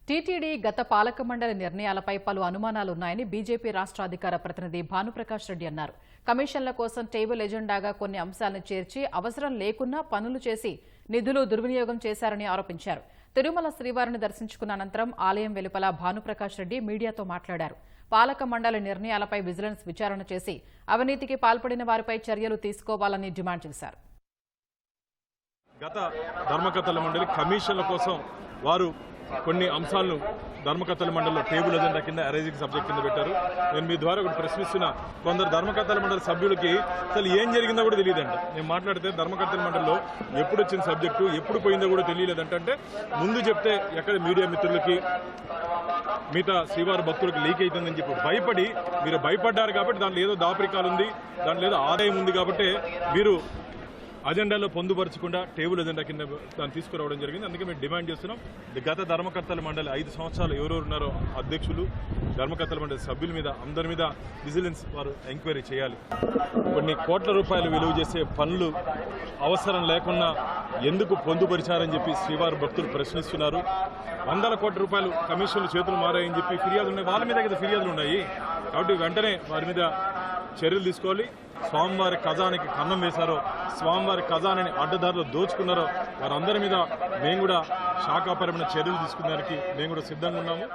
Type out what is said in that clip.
TTD గత పాలక మండలి నిర్ణయాలపై పలు అనుమానాలున్నాయని బీజేపీ రాష్ట్ర అధికార ప్రతినిధి భానుప్రకాష్ రెడ్డి అన్నారు. కమిషన్ల కోసం టేబుల్ ఎజెండాగా కొన్ని అంశాలను చేర్చి అవసరం లేకున్నా పనులు చేసి నిధులు దుర్వినియోగం చేశారని ఆరోపించారు. తిరుమల శ్రీవారిని దర్శించుకున్న అనంతరం ఆలయం వెలుపల భానుప్రకాష్ రెడ్డి మీడియాతో మాట్లాడారు. పాలక మండలి నిర్ణయాలపై విజిలెన్స్ విచారణ చేసి అవినీతికి పాల్పడిన వారిపై చర్యలు తీసుకోవాలని డిమాండ్ చేశారు. గత ధర్మకర్తల మండలి కమిషన్ల కోసం వారు కొన్ని అంశాలను ధర్మకర్తల మండలిలో టేబుల్ ఎజెండా కింద అరైజింగ్ సబ్జెక్ట్ కింద పెట్టారు. నేను మీ ద్వారా ఒకటి ప్రశ్నిస్తున్నా, కొందరు ధర్మకర్తల మండలి సభ్యులకి అసలు ఏం జరిగిందో కూడా తెలియదండి. నేను మాట్లాడితే ధర్మకర్తల మండలిలో ఎప్పుడు వచ్చిన సబ్జెక్టు ఎప్పుడు పోయిందో కూడా తెలియలేదంటే ముందు చెప్తే ఎక్కడ మీడియా మిత్రులకి మిగతా శ్రీవారి భక్తులకు లీక్ అవుతుందని చెప్పి భయపడి మీరు భయపడ్డారు కాబట్టి దాంట్లో ఏదో దాపరికాలు ఉంది, దాంట్లో ఏదో ఆదాయం ఉంది కాబట్టి మీరు అజెండాలో పొందుపరచకుండా టేబుల్ ఎజెండా కింద దాన్ని తీసుకురావడం జరిగింది. అందుకే మేము డిమాండ్ చేస్తున్నాం, గత ధర్మకర్తల మండలి 5 సంవత్సరాలు ఎవరెవరున్నారో అధ్యక్షులు, ధర్మకర్తల మండలి సభ్యుల మీద అందరి మీద విజిలెన్స్ వారు ఎంక్వైరీ చేయాలి. కొన్ని కోట్ల రూపాయలు విలువ చేసే పనులు అవసరం లేకుండా ఎందుకు పొందుపరిచారని చెప్పి శ్రీవారి భక్తులు ప్రశ్నిస్తున్నారు. 100 కోట్ల రూపాయలు కమిషన్లు చేతులు మారాయని చెప్పి ఫిర్యాదులు ఉన్నాయి, వాళ్ళ మీద కదా ఫిర్యాదులు ఉన్నాయి. కాబట్టి వెంటనే వారి మీద చర్యలు తీసుకోవాలి. స్వామివారి ఖజానాకి కన్నం వేశారో, స్వామివారి ఖజానాని అడ్డదారులు దోచుకున్నారో వారందరి మీద మేము కూడా శాఖాపరమైన చర్యలు తీసుకునేందుకు మేము కూడా సిద్ధంగా ఉన్నాము.